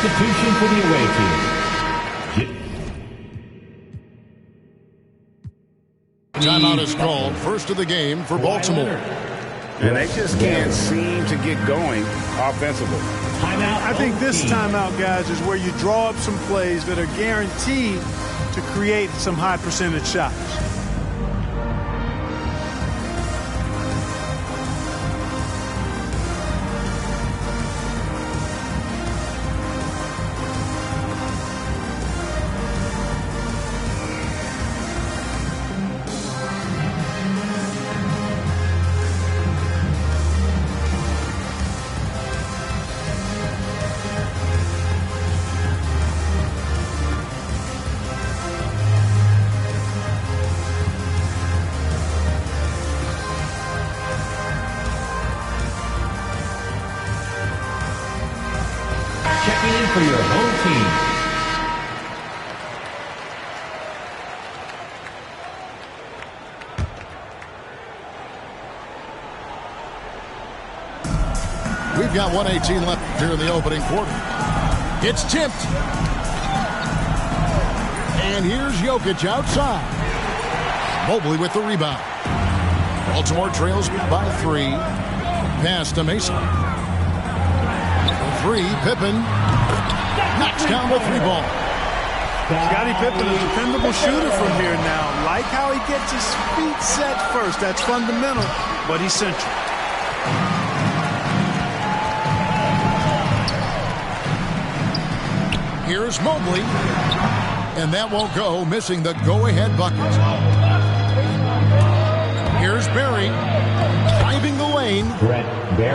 Substitution for the away team. Timeout is called. First of the game for Baltimore. And they just can't seem to get going offensively. I think this timeout, guys, is where you draw up some plays that are guaranteed to create some high percentage shots. Checking in for your home team. We've got 1:18 left here in the opening quarter. It's tipped. And here's Jokic outside. Mobley with the rebound. Baltimore trails by 3. Pass to Mason. 3, Pippen knocks down the 3 ball. Scottie Pippen is a dependable shooter from here now. Like how he gets his feet set first. That's fundamental, but he's central. Here's Mobley. And that won't go, missing the go-ahead bucket. Here's Barry. Driving the lane.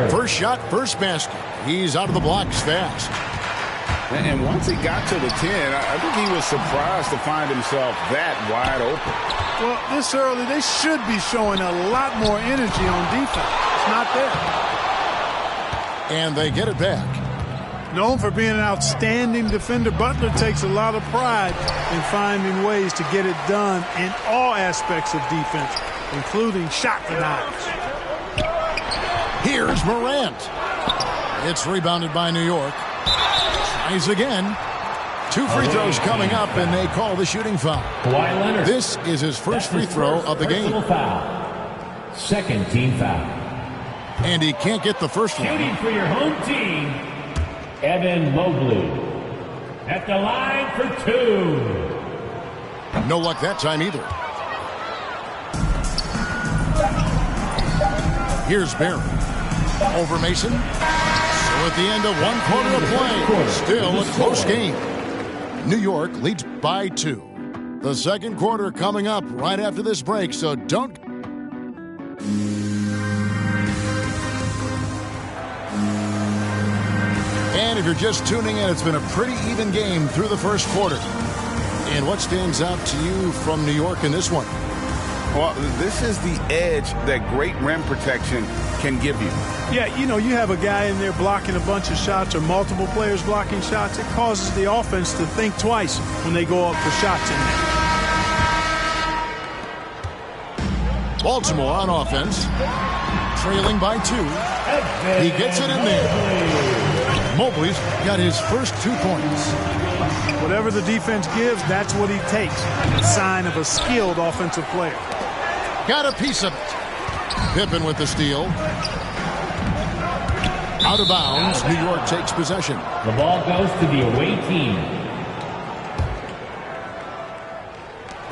First shot, first basket. He's out of the blocks fast. And once he got to the 10, I think he was surprised to find himself that wide open. Well, this early, they should be showing a lot more energy on defense. It's not there. And they get it back. Known for being an outstanding defender, Butler takes a lot of pride in finding ways to get it done in all aspects of defense, including shot denials. Here's Morant. It's rebounded by New York. Tries again. 2 free throws coming up, and they call the shooting foul. This is his first free throw of the game. Second team foul. And he can't get the first one. Shooting for your home team, Evan Mobley. At the line for 2. No luck that time either. Here's Barry. Over Mason. So at the end of 1 quarter of play, still a close game. New York leads by 2. The second quarter coming up right after this break, so don't... And if you're just tuning in, it's been a pretty even game through the first quarter. And what stands out to you from New York in this one? Well, this is the edge that great rim protection can give you. Yeah, you know, you have a guy in there blocking a bunch of shots or multiple players blocking shots. It causes the offense to think twice when they go up for shots in there. Baltimore on offense, trailing by 2. He gets it in there. Mobley's got his first 2 points. Whatever the defense gives, that's what he takes. A sign of a skilled offensive player. Got a piece of it. Pippen with the steal. Out of bounds. New York takes possession. The ball goes to the away team.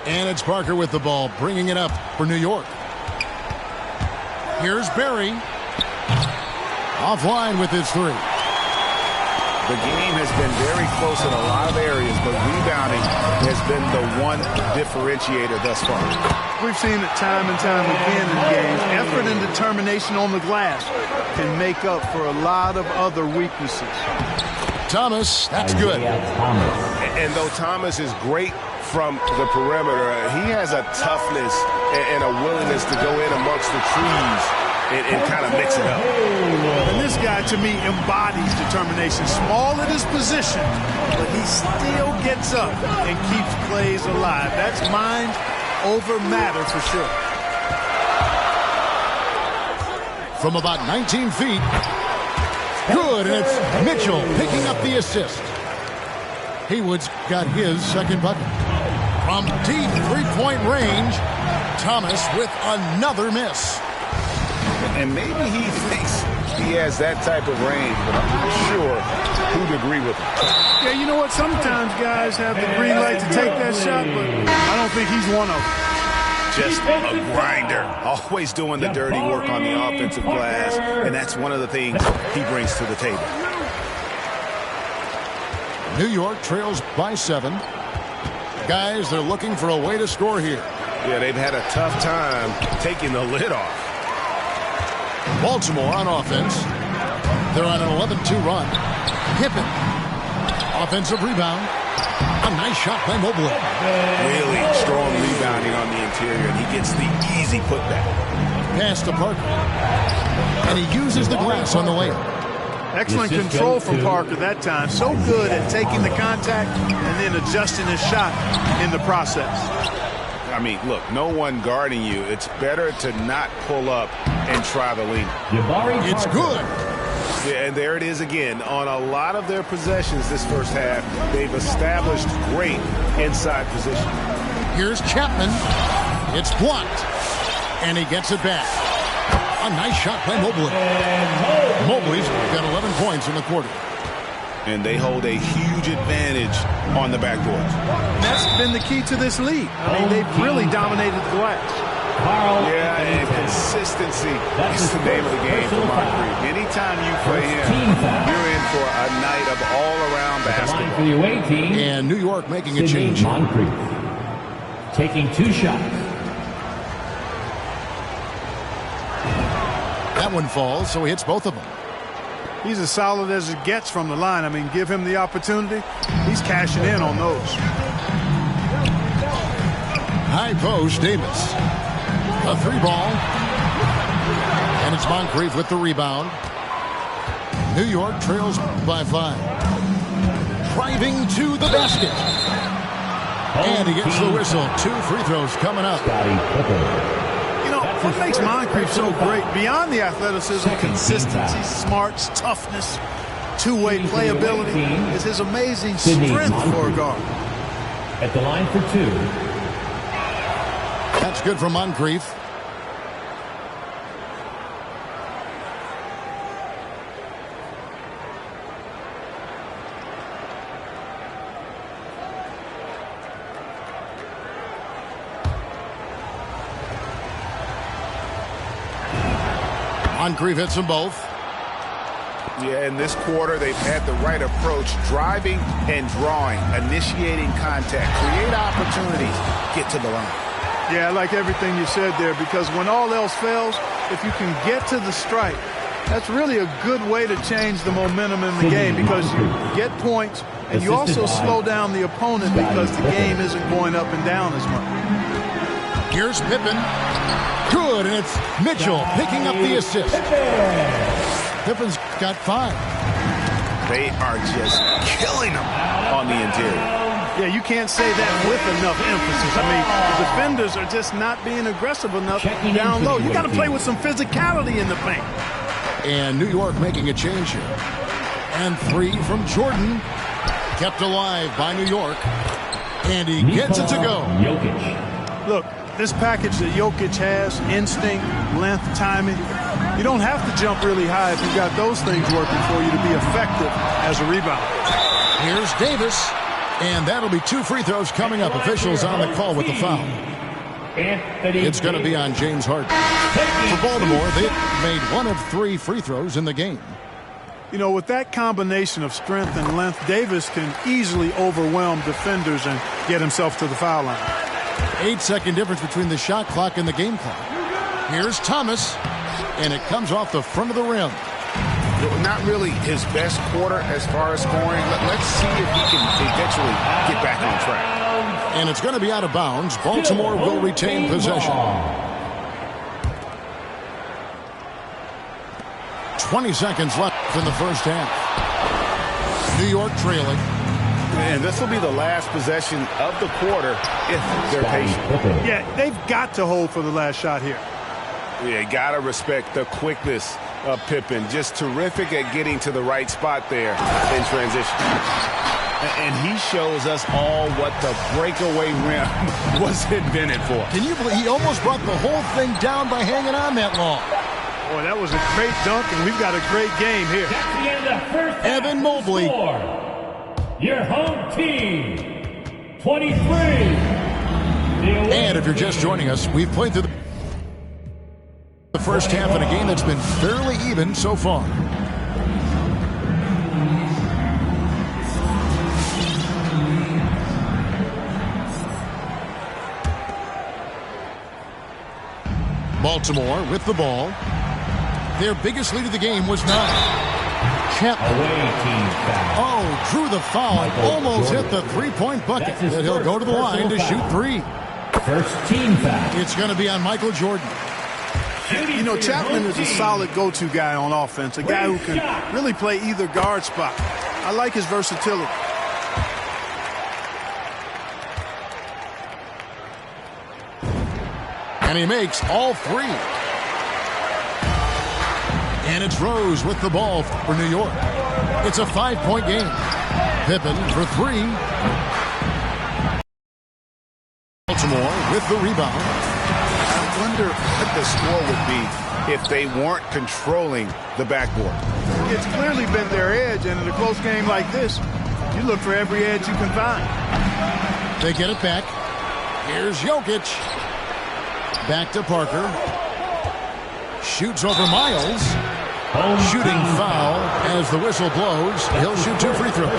And it's Parker with the ball, bringing it up for New York. Here's Barry. Offline with his 3. The game has been very close in a lot of areas, but rebounding has been the one differentiator thus far. We've seen it time and time again in games. Effort and determination on the glass can make up for a lot of other weaknesses. Thomas, that's good. And though Thomas is great from the perimeter, he has a toughness and a willingness to go in amongst the trees and kind of mix it up. And this guy, to me, embodies determination. Small at his position, but he still gets up and keeps plays alive. That's mind over matter for sure. From about 19 feet. Good, and it's Mitchell picking up the assist. Haywood's got his second bucket. From deep three-point range, Thomas with another miss. And maybe he thinks he has that type of range, but I'm not sure who'd agree with him. Yeah, you know what? Sometimes guys have the green light to take that shot, but I don't think he's one of them. Just a grinder, always doing the dirty work on the offensive glass, and that's one of the things he brings to the table. New York trails by 7. Guys, they're looking for a way to score here. Yeah, they've had a tough time taking the lid off. Baltimore on offense. They're on an 11-2 run. Pippen. Offensive rebound. A nice shot by Mobley. Really strong rebounding on the interior, and he gets the easy putback. Pass to Parker. And he uses the glass on the layup. Excellent control from Parker that time. So good at taking the contact and then adjusting his shot in the process. I mean, look, no one guarding you. It's better to not pull up and try the lean. It's good. Yeah, and there it is again. On a lot of their possessions this first half, they've established great inside position. Here's Chapman. It's blocked. And he gets it back. A nice shot by Mobley. Mobley's got 11 points in the quarter. And they hold a huge advantage on the backboard. That's been the key to this league. I mean, they've really dominated the glass. Yeah, and consistency is the name of the game for Moncrief. Anytime you play him, you're in for a night of all-around basketball. For the away team, and New York making a change. Moncrief taking 2 shots. That one falls, so he hits both of them. He's as solid as it gets from the line. I mean, give him the opportunity. He's cashing in on those. High post, Davis. A 3-ball. And it's Moncrief with the rebound. New York trails by 5. Driving to the basket. And he gets the whistle. 2 free throws coming up. What makes Moncrief so great, beyond the athleticism, consistency, smarts, toughness, two-way playability, is his amazing strength for a guard. At the line for 2. That's good from Moncrief. Moncrief hits them both. Yeah, in this quarter, they've had the right approach, driving and drawing, initiating contact, create opportunities, get to the line. Yeah, I like everything you said there, because when all else fails, if you can get to the strike, that's really a good way to change the momentum in the game, because you get points and you also slow down the opponent because the game isn't going up and down as much. Here's Pippen. Good, and it's Mitchell picking up the assist. Pippen's got 5. They are just killing them on the interior. Yeah, you can't say that with enough emphasis. I mean, the defenders are just not being aggressive enough down low. You got to play with some physicality in the paint. And New York making a change here. And 3 from Jordan. Kept alive by New York. And he gets it to go. Look, this package that Jokic has, instinct, length, timing, you don't have to jump really high if you've got those things working for you to be effective as a rebounder. Here's Davis, and that'll be 2 free throws coming up. Officials on the call with the foul. It's going to be on James Harden. For Baltimore, they've made 1 of 3 free throws in the game. You know, with that combination of strength and length, Davis can easily overwhelm defenders and get himself to the foul line. 8-second difference between the shot clock and the game clock. Here's Thomas, and it comes off the front of the rim. Not really his best quarter as far as scoring. Let's see if he can eventually get back on track. And it's going to be out of bounds. Baltimore will retain possession. 20 seconds left in the first half. New York trailing. And this will be the last possession of the quarter if they're patient. Yeah, they've got to hold for the last shot here. Yeah, got to respect the quickness of Pippen. Just terrific at getting to the right spot there in transition. And he shows us all what the breakaway rim was invented for. Can you believe he almost brought the whole thing down by hanging on that long? Boy, that was a great dunk, and we've got a great game here. That's the end of the first half. Evan Mobley. Your home team, 23. And if you're just joining us, we've played through the first half in a game that's been fairly even so far. Baltimore with the ball. Their biggest lead of the game was 9. Oh, drew the foul and almost hit the three-point bucket. And he'll go to the line to shoot 3. First team foul. It's going to be on Michael Jordan. You know, Chapman is a solid go-to guy on offense, a guy who can really play either guard spot. I like his versatility. And he makes all 3. And it's Rose with the ball for New York. It's a 5-point game. Pippen for 3. Baltimore with the rebound. I wonder what the score would be if they weren't controlling the backboard. It's clearly been their edge, and in a close game like this, you look for every edge you can find. They get it back. Here's Jokic. Back to Parker. Shoots over Miles. Shooting foul as the whistle blows. He'll shoot 2 free throws.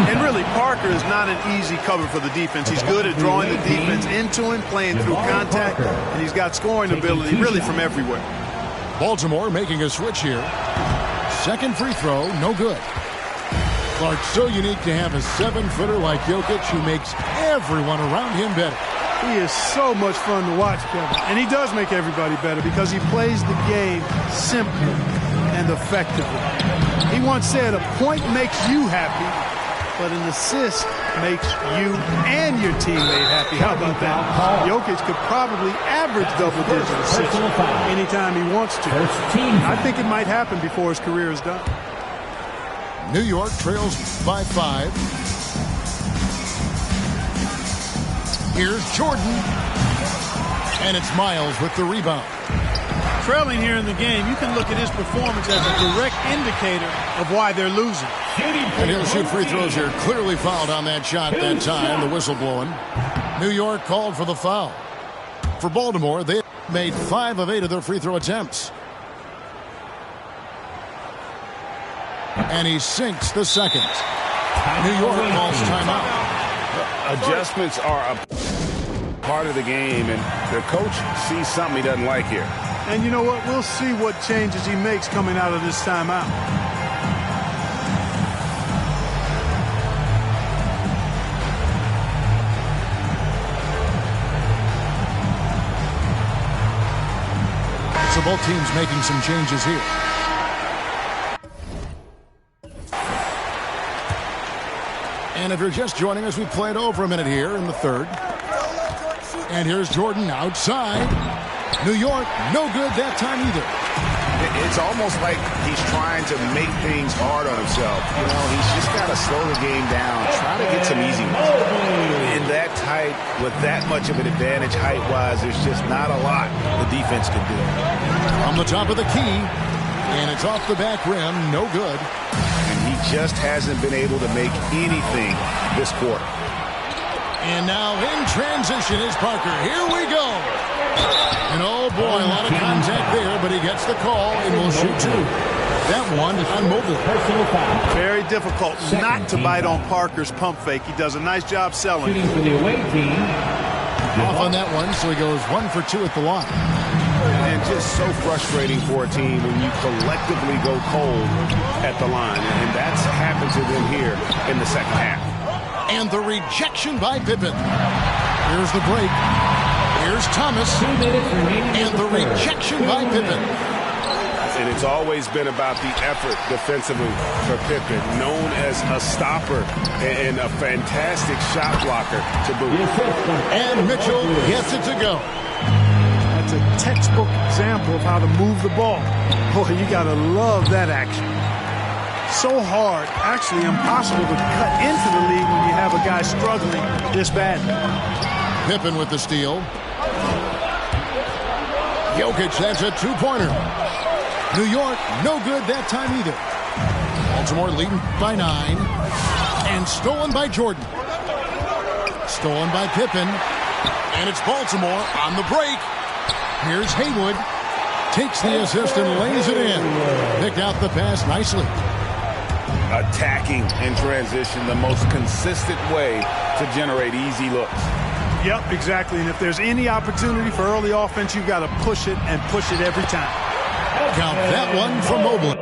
And really, Parker is not an easy cover for the defense. He's good at drawing the defense into him, playing through contact, and he's got scoring ability really from everywhere. Baltimore making a switch here. Second free throw, no good. Clark, so unique to have a 7-footer like Jokic who makes everyone around him better. He is so much fun to watch, Kevin. And he does make everybody better because he plays the game simply and effectively. He once said, a point makes you happy, but an assist makes you and your teammate happy. How about that? Jokic could probably average double-digit assists anytime he wants to. I think it might happen before his career is done. New York trails by 5. Here's Jordan. And it's Miles with the rebound. Trailing here in the game, you can look at his performance as a direct indicator of why they're losing. And he'll shoot free throws here. Clearly fouled on that shot that time. The whistle blowing. New York called for the foul. For Baltimore, they made 5 of 8 of their free throw attempts. And he sinks the second. New York calls timeout. Adjustments are a part of the game, and the coach sees something he doesn't like here. And you know what? We'll see what changes he makes coming out of this timeout. So both teams making some changes here. And if you're just joining us, we played over a minute here in the third. And here's Jordan outside. New York, no good that time either. It's almost like he's trying to make things hard on himself. You know, he's just got to slow the game down, try to get some easy ones. In that tight, with that much of an advantage height-wise, there's just not a lot the defense can do. On the top of the key, and it's off the back rim, no good. He just hasn't been able to make anything this quarter. And now in transition is Parker. Here we go. And oh boy, a lot of contact there, but he gets the call and will shoot 2. That one on Mobley. Very difficult not to bite on Parker's pump fake. He does a nice job selling. Shooting for the away team. Off on that one, so he goes 1 for 2 at the line. And just so frustrating for a team when you collectively go cold at the line. And that's happened to them here in the second half. And the rejection by Pippen. Here's the break. Here's Thomas. 2 minutes remaining. And the rejection by Pippen. And it's always been about the effort defensively for Pippen, known as a stopper and a fantastic shot blocker to boot. And Mitchell gets it to go. That's a textbook example of how to move the ball. Boy, you got to love that action. So hard, actually impossible to cut into the lead when you have a guy struggling this badly. Pippen with the steal. Jokic, that's a two-pointer. New York, no good that time either. Baltimore leading by 9. And stolen by Jordan. Stolen by Pippen. And it's Baltimore on the break. Here's Haywood. Takes the assist and lays it in. Picked out the pass nicely. Attacking in transition, the most consistent way to generate easy looks. Yep, exactly. And if there's any opportunity for early offense, you've got to push it and push it every time. Count that one for Mobley.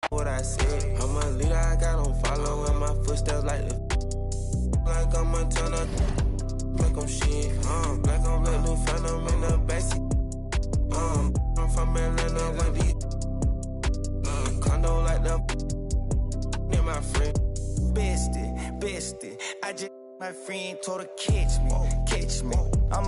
What I said, I'm a leader, I got on following my footsteps like I'm a ton of like I'm shit, like I'm Red New Phantom in the backseat. I'm from Atlanta with these condo like the near my friend. Bestie, I just my friend told her catch me.